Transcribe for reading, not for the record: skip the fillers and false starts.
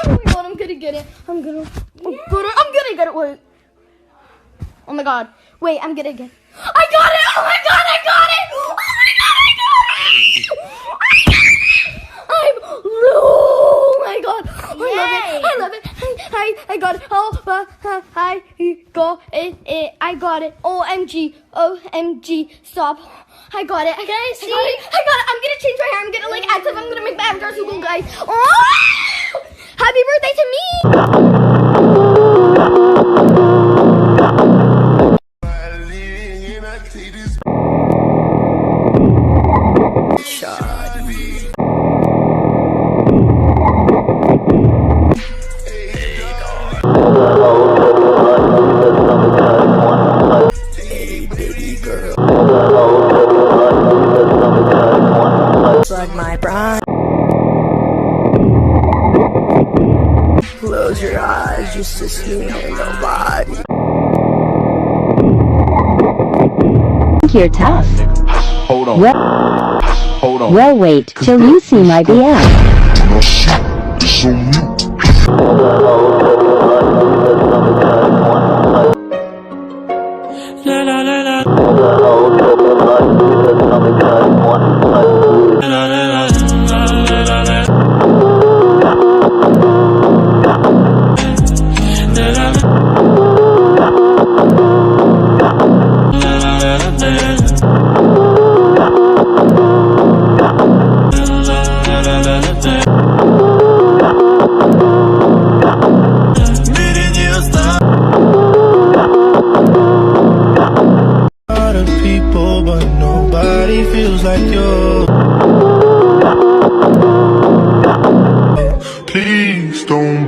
Oh my god, I'm gonna get it. I'm gonna get it. Wait. Oh my god. Wait, I'm gonna get it. I got it! Oh my god, I got it! Oh my god, I got it! Oh my god. I love it. I got it. Oh, I got it. I got it. OMG. OMG. Stop. I got it. I got it. I'm gonna change my hair. I'm gonna act if I'm gonna make my avatar so cool, guys. Oh! Happy birthday to me! Like my bride. Close your eyes just to see nobody. You're tough. Hold on. Hold on. Well, wait till you see my BF. People, but nobody feels like you. Please don't